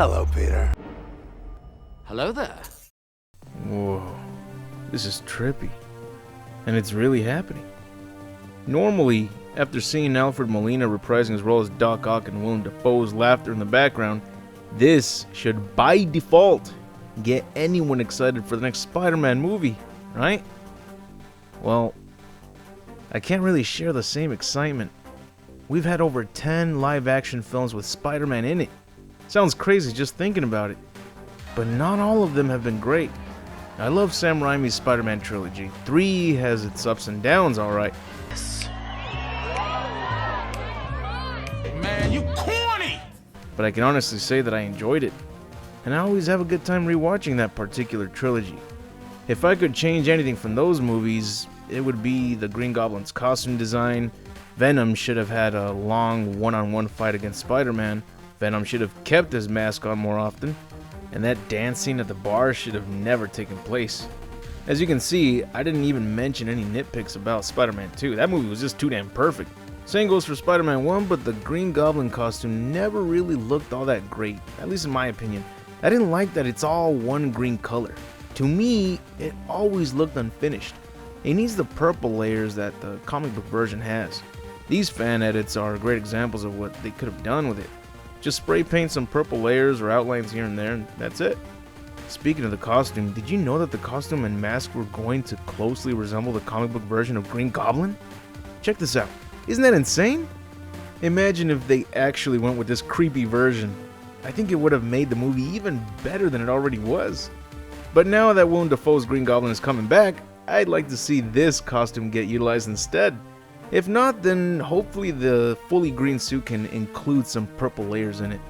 Hello, Peter. Hello there. Whoa, this is trippy. And it's really happening. Normally, after seeing Alfred Molina reprising his role as Doc Ock and Willem Dafoe's laughter in the background, this should, by default, get anyone excited for the next Spider-Man movie, right? Well, I can't really share the same excitement. We've had over 10 live-action films with Spider-Man in it. Sounds crazy just thinking about it. But not all of them have been great. I love Sam Raimi's Spider-Man trilogy. 3 has its ups and downs, alright. Man, you corny! But I can honestly say that I enjoyed it. And I always have a good time rewatching that particular trilogy. If I could change anything from those movies, it would be the Green Goblin's costume design. Venom should have had a long one-on-one fight against Spider-Man. Venom should have kept his mask on more often. And that dance scene at the bar should have never taken place. As you can see, I didn't even mention any nitpicks about Spider-Man 2. That movie was just too damn perfect. Same goes for Spider-Man 1, but the Green Goblin costume never really looked all that great, at least in my opinion. I didn't like that it's all one green color. To me, it always looked unfinished. It needs the purple layers that the comic book version has. These fan edits are great examples of what they could have done with it. Just spray paint some purple layers or outlines here and there, and that's it. Speaking of the costume, did you know that the costume and mask were going to closely resemble the comic book version of Green Goblin? Check this out. Isn't that insane? Imagine if they actually went with this creepy version. I think it would have made the movie even better than it already was. But now that Willem Dafoe's Green Goblin is coming back, I'd like to see this costume get utilized instead. If not, then hopefully the fully green suit can include some purple layers in it.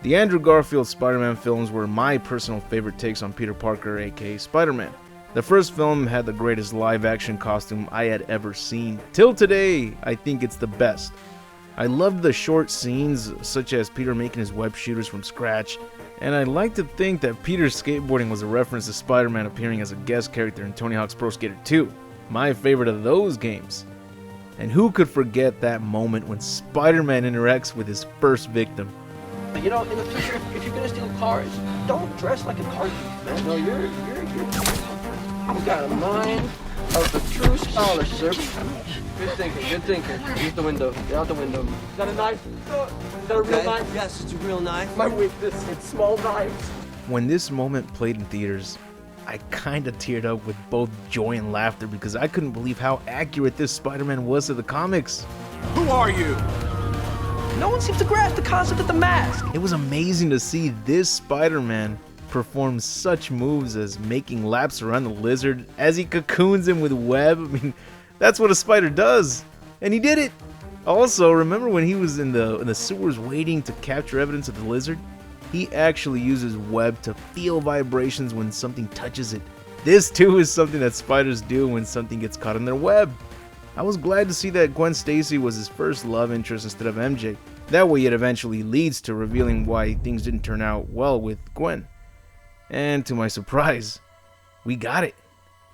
The Andrew Garfield Spider-Man films were my personal favorite takes on Peter Parker, aka Spider-Man. The first film had the greatest live-action costume I had ever seen. Till today, I think it's the best. I loved the short scenes, such as Peter making his web shooters from scratch, and I like to think that Peter's skateboarding was a reference to Spider-Man appearing as a guest character in Tony Hawk's Pro Skater 2, my favorite of those games. And who could forget that moment when Spider-Man interacts with his first victim? You know, in the future, if you're gonna steal cars, don't dress like a car thief, man. No, you've got a mind of the true scholar, sir. Good thinking, good thinking. Use the window. Get out the window. Is that a knife? Is that a real knife? Yes, it's a real knife. My weakness, it's small knives. When this moment played in theaters, I kinda teared up with both joy and laughter because I couldn't believe how accurate this Spider-Man was to the comics. Who are you? No one seems to grasp the concept of the mask. It was amazing to see this Spider-Man perform such moves as making laps around the lizard as he cocoons him with web. I mean, that's what a spider does, and he did it. Also, remember when he was in the sewers waiting to capture evidence of the lizard? He actually uses web to feel vibrations when something touches it. This too is something that spiders do when something gets caught in their web. I was glad to see that Gwen Stacy was his first love interest instead of MJ. That way it eventually leads to revealing why things didn't turn out well with Gwen. And to my surprise, we got it.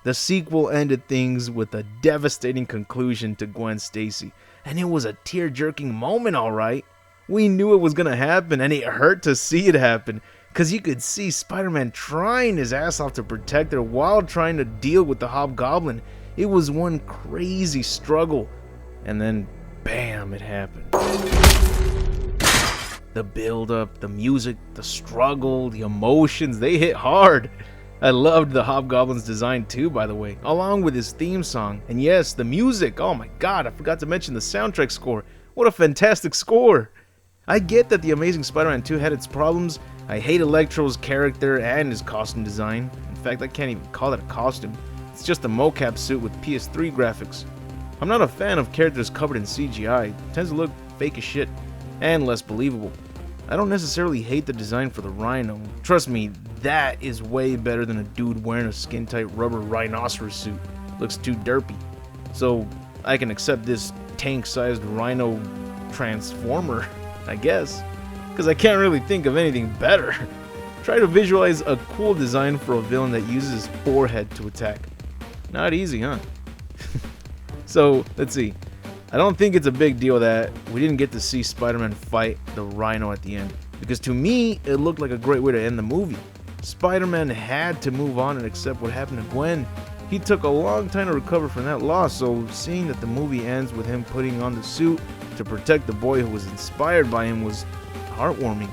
The sequel ended things with a devastating conclusion to Gwen Stacy, and it was a tear-jerking moment, alright. We knew it was gonna happen, and it hurt to see it happen, cause you could see Spider-Man trying his ass off to protect her while trying to deal with the Hobgoblin. It was one crazy struggle, and then bam, it happened. The build-up, the music, the struggle, the emotions, they hit hard. I loved the Hobgoblin's design too, by the way, along with his theme song. And yes, the music, oh my god, I forgot to mention the soundtrack score. What a fantastic score. I get that The Amazing Spider-Man 2 had its problems. I hate Electro's character and his costume design. In fact, I can't even call it a costume. It's just a mocap suit with PS3 graphics. I'm not a fan of characters covered in CGI. It tends to look fake as shit and less believable. I don't necessarily hate the design for the Rhino. Trust me, that is way better than a dude wearing a skin-tight rubber rhinoceros suit. Looks too derpy. So I can accept this tank-sized Rhino transformer, I guess, because I can't really think of anything better. Try to visualize a cool design for a villain that uses his forehead to attack. Not easy, huh? So, let's see. I don't think it's a big deal that we didn't get to see Spider-Man fight the Rhino at the end. because to me, it looked like a great way to end the movie. Spider-Man had to move on and accept what happened to Gwen. He took a long time to recover from that loss, so seeing that the movie ends with him putting on the suit to protect the boy who was inspired by him was heartwarming.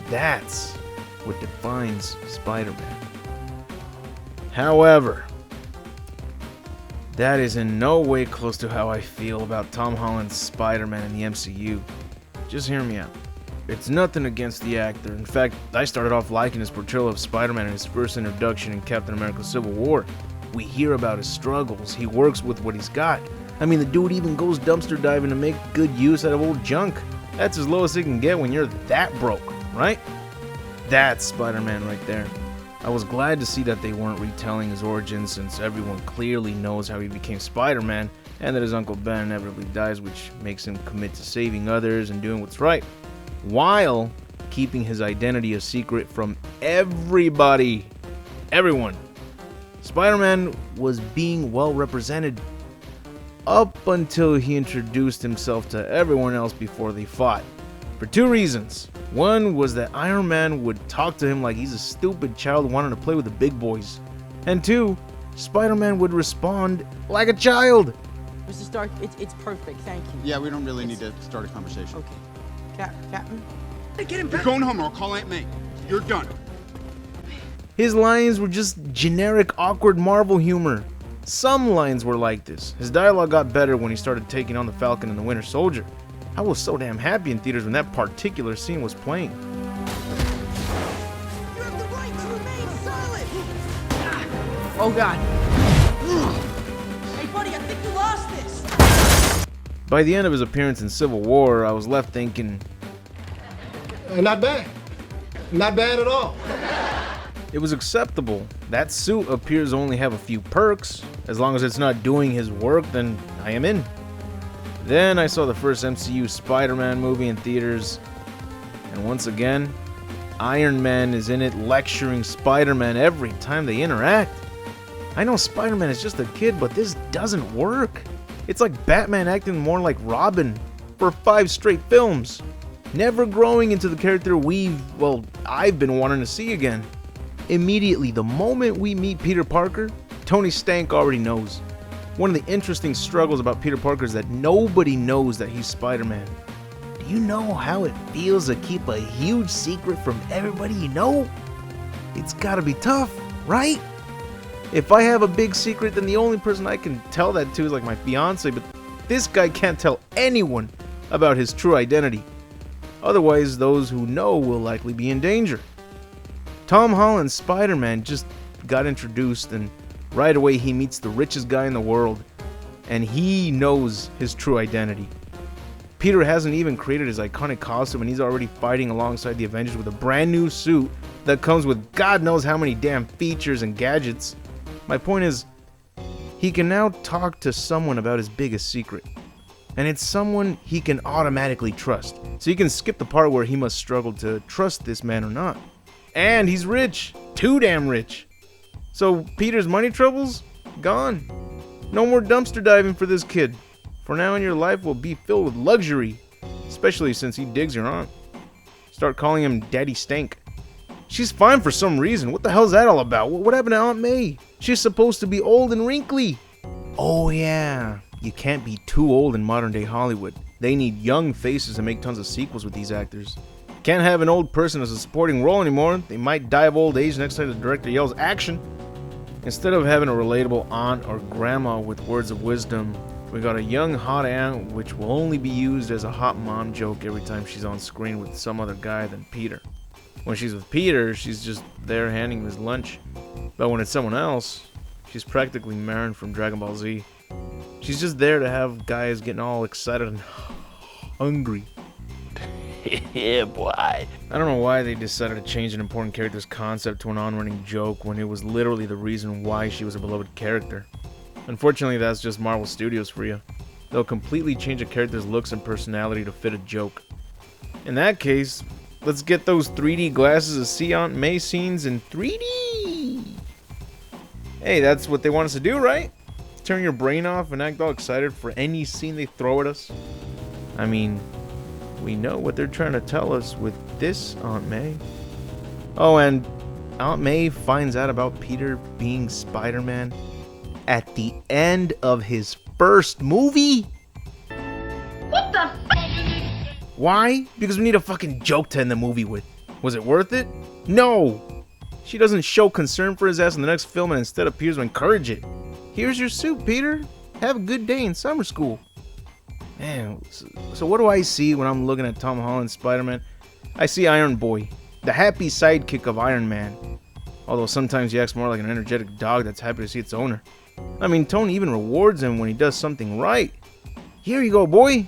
That's what defines Spider-Man. However, that is in no way close to how I feel about Tom Holland's Spider-Man in the MCU. Just hear me out. It's nothing against the actor. In fact, I started off liking his portrayal of Spider-Man in his first introduction in Captain America Civil War. We hear about his struggles. He works with what he's got. I mean, the dude even goes dumpster diving to make good use out of old junk. That's as low as it can get when you're that broke, right? That's Spider-Man right there. I was glad to see that they weren't retelling his origins, since everyone clearly knows how he became Spider-Man, and that his Uncle Ben inevitably dies, which makes him commit to saving others and doing what's right, while keeping his identity a secret from everybody. Everyone. Spider-Man was being well represented up until he introduced himself to everyone else before they fought. For two reasons. One was that Iron Man would talk to him like he's a stupid child wanting to play with the big boys. And two, Spider-Man would respond like a child. Mr. Stark, it's perfect, thank you. Yeah, we don't really need to start a conversation. Okay. Captain? Get him You're back. going home or I'll call Aunt May. You're done. His lines were just generic, awkward Marvel humor. Some lines were like this. His dialogue got better when he started taking on the Falcon and the Winter Soldier. I was so damn happy in theaters when that particular scene was playing. You have the right to remain silent! Oh god. Hey buddy, I think you lost this! By the end of his appearance in Civil War, I was left thinking, Not bad. Not bad at all. it was acceptable. That suit appears to only have a few perks. As long as it's not doing his work, then I am in. Then I saw the first MCU Spider-Man movie in theaters, and once again, Iron Man is in it lecturing Spider-Man every time they interact. I know Spider-Man is just a kid, but this doesn't work. It's like Batman acting more like Robin for 5 straight films, never growing into the character I've been wanting to see again. Immediately, the moment we meet Peter Parker, Tony Stank already knows. One of the interesting struggles about Peter Parker is that nobody knows that he's Spider-Man. Do you know how it feels to keep a huge secret from everybody you know? It's gotta be tough, right? If I have a big secret, then the only person I can tell that to is like my fiance, but this guy can't tell anyone about his true identity. Otherwise, those who know will likely be in danger. Tom Holland's Spider-Man just got introduced, and right away he meets the richest guy in the world, and he knows his true identity. Peter hasn't even created his iconic costume, and he's already fighting alongside the Avengers with a brand new suit that comes with God knows how many damn features and gadgets. My point is, he can now talk to someone about his biggest secret, and it's someone he can automatically trust. So you can skip the part where he must struggle to trust this man or not. And he's rich, too damn rich. So Peter's money troubles? Gone. No more dumpster diving for this kid. For now on, your life will be filled with luxury, especially since he digs your aunt. Start calling him Daddy Stank. She's fine for some reason. What the hell's that all about? What happened to Aunt May? She's supposed to be old and wrinkly. Oh yeah, you can't be too old in modern day Hollywood. They need young faces to make tons of sequels with these actors. Can't have an old person as a supporting role anymore. They might die of old age next time the director yells action. Instead of having a relatable aunt or grandma with words of wisdom, we got a young hot aunt which will only be used as a hot mom joke every time she's on screen with some other guy than Peter. When she's with Peter, she's just there handing him his lunch. But when it's someone else, she's practically Marin from Dragon Ball Z. She's just there to have guys getting all excited and hungry. Yeah, boy. I don't know why they decided to change an important character's concept to an on-running joke when it was literally the reason why she was a beloved character. Unfortunately, that's just Marvel Studios for you. They'll completely change a character's looks and personality to fit a joke. In that case, let's get those 3D glasses to see Aunt May scenes in 3D! Hey, that's what they want us to do, right? Turn your brain off and act all excited for any scene they throw at us? I mean, we know what they're trying to tell us with this, Aunt May. Oh, and Aunt May finds out about Peter being Spider-Man at the end of his first movie? What the f? Why? Because we need a fucking joke to end the movie with. Was it worth it? No! She doesn't show concern for his ass in the next film and instead appears to encourage it. Here's your suit, Peter. Have a good day in summer school. Man, so what do I see when I'm looking at Tom Holland's Spider-Man? I see Iron Boy, the happy sidekick of Iron Man. Although sometimes he acts more like an energetic dog that's happy to see its owner. I mean, Tony even rewards him when he does something right. Here you go, boy.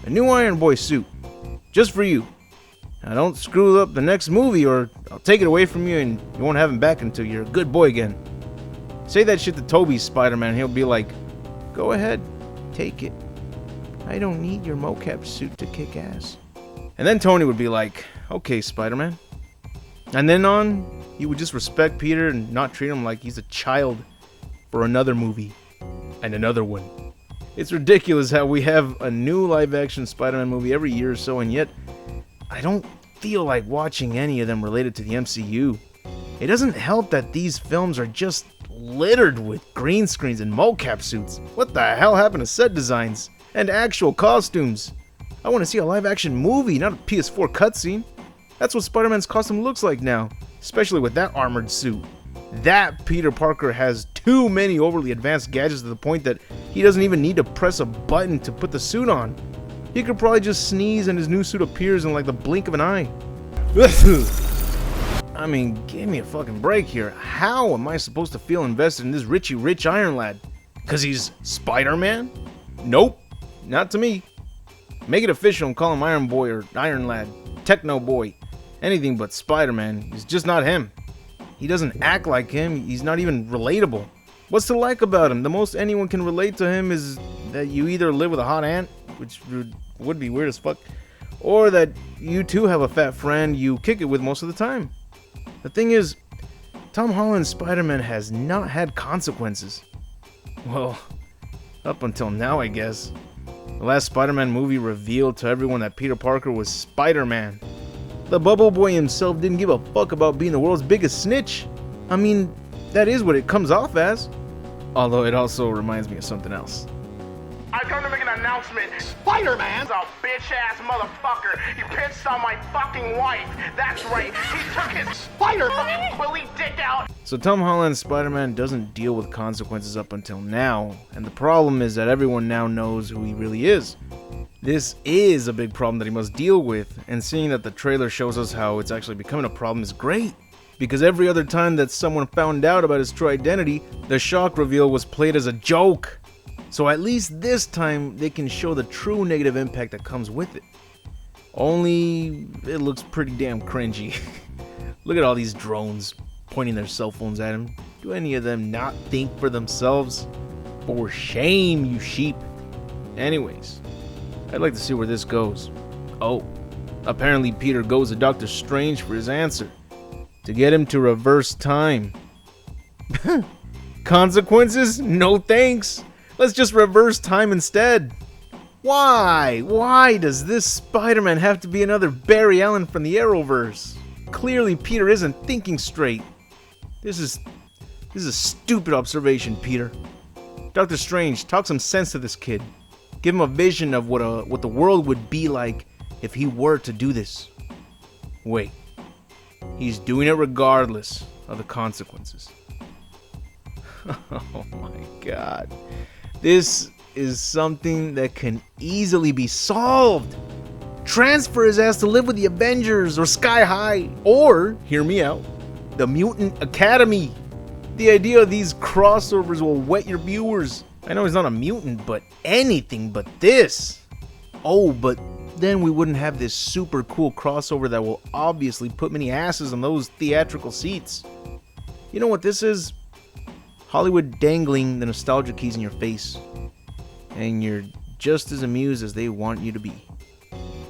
A new Iron Boy suit. Just for you. Now don't screw up the next movie or I'll take it away from you and you won't have him back until you're a good boy again. Say that shit to Tobey's Spider-Man, he'll be like, go ahead, take it. I don't need your mocap suit to kick ass. And then Tony would be like, okay, Spider-Man. And then on, he would just respect Peter and not treat him like he's a child for another movie. And another one. It's ridiculous how we have a new live-action Spider-Man movie every year or so, and yet I don't feel like watching any of them related to the MCU. It doesn't help that these films are just littered with green screens and mocap suits. What the hell happened to set designs and actual costumes? I want to see a live-action movie, not a PS4 cutscene. That's what Spider-Man's costume looks like now, especially with that armored suit. That Peter Parker has too many overly advanced gadgets to the point that he doesn't even need to press a button to put the suit on. He could probably just sneeze and his new suit appears in like the blink of an eye. I mean, give me a fucking break here. How am I supposed to feel invested in this Richie Rich Iron Lad? Cause he's Spider-Man? Nope, not to me. Make it official and call him Iron Boy or Iron Lad, Techno Boy, anything but Spider-Man. He's just not him. He doesn't act like him, he's not even relatable. What's to like about him? The most anyone can relate to him is that you either live with a hot aunt, which would be weird as fuck, or that you too have a fat friend you kick it with most of the time. The thing is, Tom Holland's Spider-Man has not had consequences. Well, up until now, I guess. The last Spider-Man movie revealed to everyone that Peter Parker was Spider-Man. The Bubble Boy himself didn't give a fuck about being the world's biggest snitch. I mean, that is what it comes off as. Although it also reminds me of something else. I come to make an announcement. Spider-Man's a bitch-ass motherfucker. He pissed on my fucking wife. That's right. He took his Spider-fucking Quilly dick out. So Tom Holland's Spider-Man doesn't deal with consequences up until now. And the problem is that everyone now knows who he really is. This is a big problem that he must deal with. And seeing that the trailer shows us how it's actually becoming a problem is great. Because every other time that someone found out about his true identity, the shock reveal was played as a joke. So at least this time, they can show the true negative impact that comes with it. Only, it looks pretty damn cringy. Look at all these drones pointing their cell phones at him. Do any of them not think for themselves? For shame, you sheep. Anyways, I'd like to see where this goes. Oh, apparently Peter goes to Doctor Strange for his answer. To get him to reverse time. Consequences? No thanks. Let's just reverse time instead. Why? Why does this Spider-Man have to be another Barry Allen from the Arrowverse? Clearly Peter isn't thinking straight. This is a stupid observation, Peter. Dr. Strange, talk some sense to this kid. Give him a vision of what the world would be like if he were to do this. Wait. He's doing it regardless of the consequences. Oh my god. This is something that can easily be solved. Transfer his ass to live with the Avengers or Sky High, or, hear me out, the Mutant Academy. The idea of these crossovers will whet your viewers. I know he's not a mutant, but anything but this. Oh, but then we wouldn't have this super cool crossover that will obviously put many asses on those theatrical seats. You know what this is? Hollywood dangling the nostalgia keys in your face. And you're just as amused as they want you to be.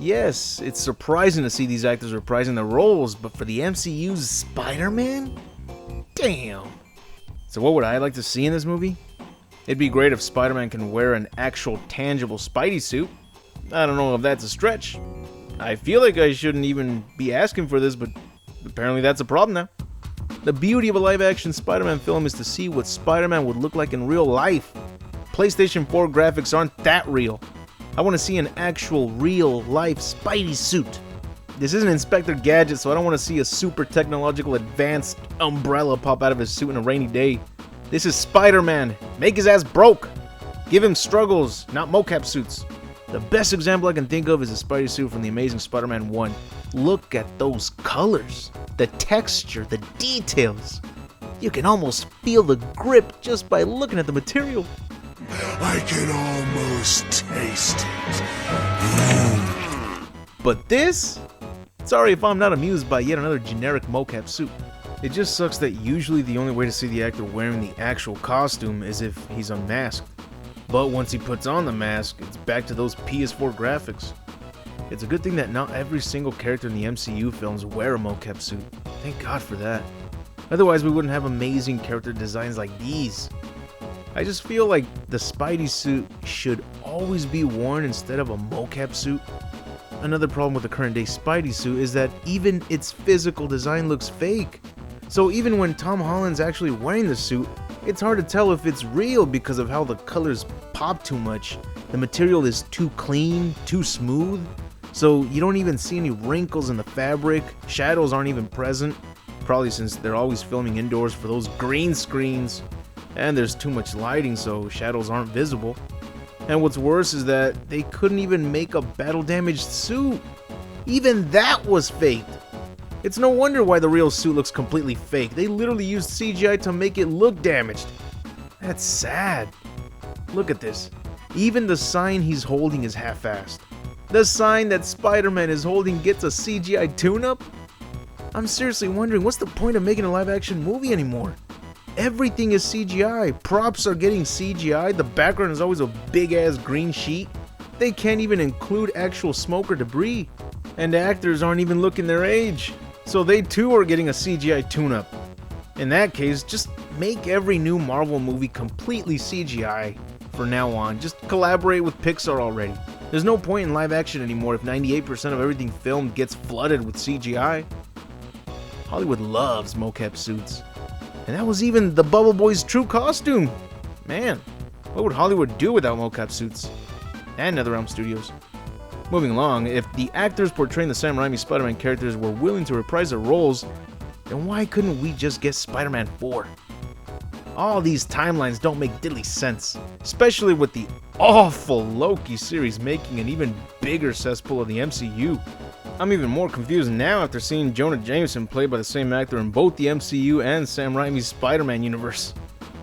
Yes, it's surprising to see these actors reprising their roles, but for the MCU's Spider-Man? Damn. So what would I like to see in this movie? It'd be great if Spider-Man can wear an actual tangible Spidey suit. I don't know if that's a stretch. I feel like I shouldn't even be asking for this, but apparently that's a problem now. The beauty of a live-action Spider-Man film is to see what Spider-Man would look like in real life. PlayStation 4 graphics aren't that real. I want to see an actual, real-life Spidey suit. This isn't Inspector Gadget, so I don't want to see a super technological advanced umbrella pop out of his suit on a rainy day. This is Spider-Man. Make his ass broke. Give him struggles, not mocap suits. The best example I can think of is the Spidey suit from The Amazing Spider-Man 1. Look at those colors, the texture, the details. You can almost feel the grip just by looking at the material. I can almost taste it. But this? Sorry if I'm not amused by yet another generic mocap suit. It just sucks that usually the only way to see the actor wearing the actual costume is if he's unmasked. But once he puts on the mask, it's back to those PS4 graphics. It's a good thing that not every single character in the MCU films wear a mocap suit. Thank God for that. Otherwise we wouldn't have amazing character designs like these. I just feel like the Spidey suit should always be worn instead of a mocap suit. Another problem with the current day Spidey suit is that even its physical design looks fake. So even when Tom Holland's actually wearing the suit, it's hard to tell if it's real because of how the colors pop too much. The material is too clean, too smooth, so you don't even see any wrinkles in the fabric. Shadows aren't even present, probably since they're always filming indoors for those green screens. And there's too much lighting, so shadows aren't visible. And what's worse is that they couldn't even make a battle-damaged suit. Even that was faked. It's no wonder why the real suit looks completely fake. They literally used CGI to make it look damaged. That's sad. Look at this. Even the sign he's holding is half-assed. The sign that Spider-Man is holding gets a CGI tune-up? I'm seriously wondering, what's the point of making a live-action movie anymore? Everything is CGI. Props are getting CGI. The background is always a big-ass green sheet. They can't even include actual smoke or debris. And the actors aren't even looking their age. So they too are getting a CGI tune-up. In that case, just make every new Marvel movie completely CGI from now on. Just collaborate with Pixar already. There's no point in live action anymore if 98% of everything filmed gets flooded with CGI. Hollywood loves mocap suits. And that was even the Bubble Boy's true costume. Man, what would Hollywood do without mocap suits? And NetherRealm Studios. Moving along, if the actors portraying the Sam Raimi Spider-Man characters were willing to reprise their roles, then why couldn't we just get Spider-Man 4? All these timelines don't make diddly sense, especially with the awful Loki series making an even bigger cesspool of the MCU. I'm even more confused now after seeing Jonah Jameson played by the same actor in both the MCU and Sam Raimi's Spider-Man universe.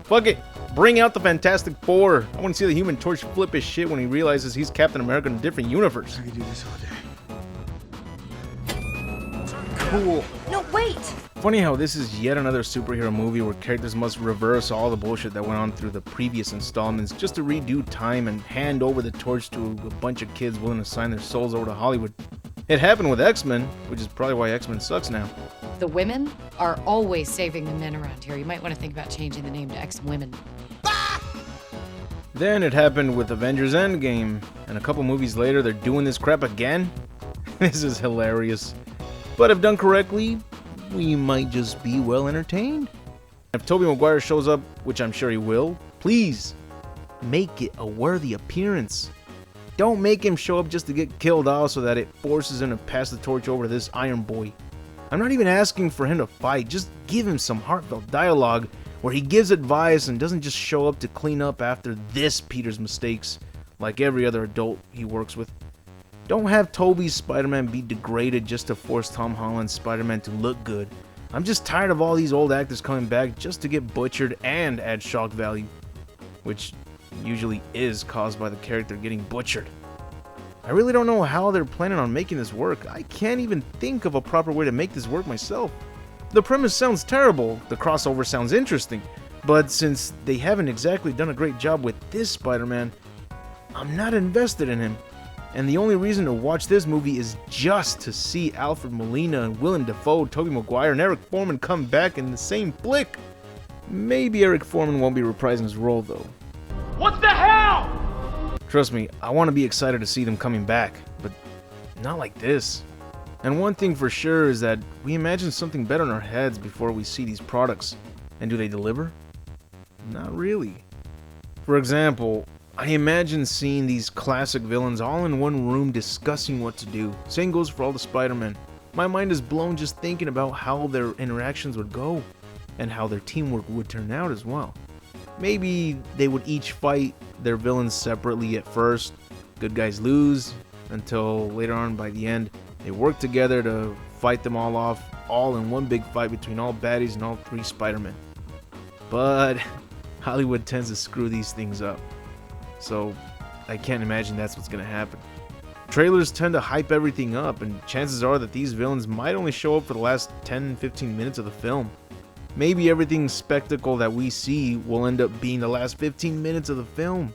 Fuck it, bring out the Fantastic Four. I want to see the Human Torch flip his shit when he realizes he's Captain America in a different universe. I could do this all day. Cool. No, wait! Funny how this is yet another superhero movie where characters must reverse all the bullshit that went on through the previous installments just to redo time and hand over the torch to a bunch of kids willing to sign their souls over to Hollywood. It happened with X-Men, which is probably why X-Men sucks now. The women are always saving the men around here. You might want to think about changing the name to X-Women. Then it happened with Avengers Endgame, and a couple movies later they're doing this crap again? This is hilarious. But if done correctly, we might just be well entertained. If Tobey Maguire shows up, which I'm sure he will, please make it a worthy appearance. Don't make him show up just to get killed off so that it forces him to pass the torch over to this Iron Boy. I'm not even asking for him to fight, just give him some heartfelt dialogue where he gives advice and doesn't just show up to clean up after this Peter's mistakes like every other adult he works with. Don't have Tobey's Spider-Man be degraded just to force Tom Holland's Spider-Man to look good. I'm just tired of all these old actors coming back just to get butchered and add shock value, which usually is caused by the character getting butchered. I really don't know how they're planning on making this work. I can't even think of a proper way to make this work myself. The premise sounds terrible, the crossover sounds interesting, but since they haven't exactly done a great job with this Spider-Man, I'm not invested in him. And the only reason to watch this movie is just to see Alfred Molina and Willem Dafoe, Tobey Maguire, and Eric Foreman come back in the same flick. Maybe Eric Foreman won't be reprising his role though. What the hell? Trust me, I want to be excited to see them coming back, but Not like this. And one thing for sure is that we imagine something better in our heads before we see these products. And do they deliver? Not really. For example, I imagine seeing these classic villains all in one room discussing what to do. Same goes for all the Spider-Men. My mind is blown just thinking about how their interactions would go and how their teamwork would turn out as well. Maybe they would each fight their villains separately at first. Good guys lose until later on by the end they work together to fight them all off, all in one big fight between all baddies and all three Spider-Men. But Hollywood tends to screw these things up, so I can't imagine that's what's gonna happen. Trailers tend to hype everything up, and chances are that these villains might only show up for the last 10-15 minutes of the film. Maybe everything spectacle that we see will end up being the last 15 minutes of the film.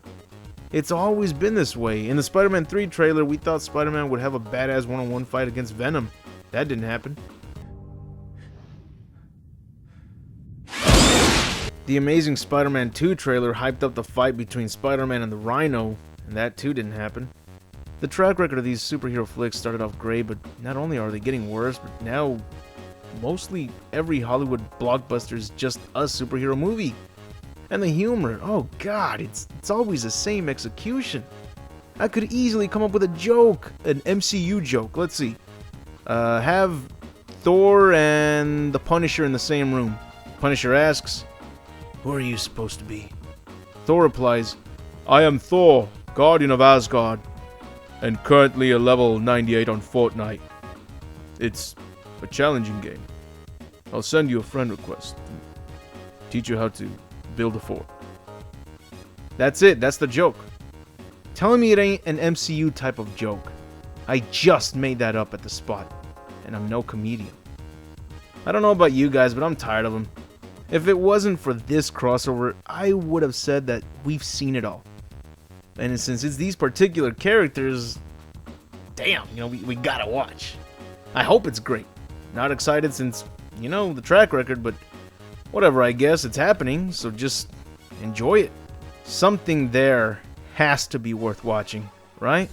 It's always been this way. In the Spider-Man 3 trailer, we thought Spider-Man would have a badass one-on-one fight against Venom. That didn't happen. The Amazing Spider-Man 2 trailer hyped up the fight between Spider-Man and the Rhino, and that too didn't happen. The track record of these superhero flicks started off great, but not only are they getting worse, but now mostly every Hollywood blockbuster is just a superhero movie. And the humor, oh god, it's always the same execution. I could easily come up with a joke, an MCU joke. Let's see. Have Thor and the Punisher in the same room. Punisher asks, "Who are you supposed to be?" Thor replies, "I am Thor, Guardian of Asgard, and currently a level 98 on Fortnite. It's a challenging game. I'll send you a friend request and teach you how to build a fort." That's it, that's the joke. Telling me it ain't an MCU type of joke. I just made that up at the spot, and I'm no comedian. I don't know about you guys, but I'm tired of them. If it wasn't for this crossover, I would have said that we've seen it all. And since it's these particular characters, damn, we gotta watch. I hope it's great. Not excited since, the track record, but whatever, I guess it's happening, so just enjoy it. Something there has to be worth watching, right?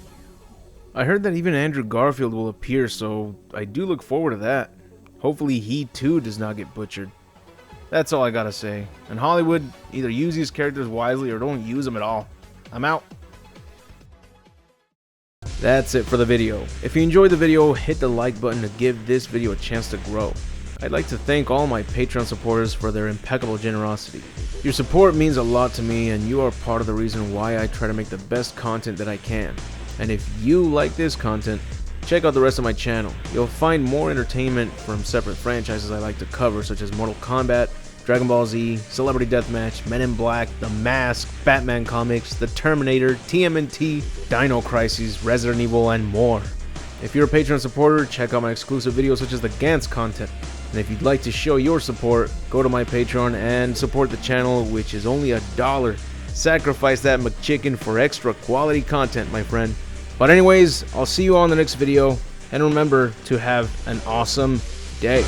I heard that even Andrew Garfield will appear, so I do look forward to that. Hopefully he too does not get butchered. That's all I gotta say. And Hollywood, either use these characters wisely or don't use them at all. I'm out. That's it for the video. If you enjoyed the video, hit the like button to give this video a chance to grow. I'd like to thank all my Patreon supporters for their impeccable generosity. Your support means a lot to me, and you are part of the reason why I try to make the best content that I can. And if you like this content, check out the rest of my channel. You'll find more entertainment from separate franchises I like to cover, such as Mortal Kombat, Dragon Ball Z, Celebrity Deathmatch, Men in Black, The Mask, Batman comics, The Terminator, TMNT, Dino Crisis, Resident Evil, and more. If you're a Patreon supporter, check out my exclusive videos such as the Gantz content. And if you'd like to show your support, go to my Patreon and support the channel, which is only $1. Sacrifice that McChicken for extra quality content, my friend. But anyways, I'll see you all in the next video, and remember to have an awesome day.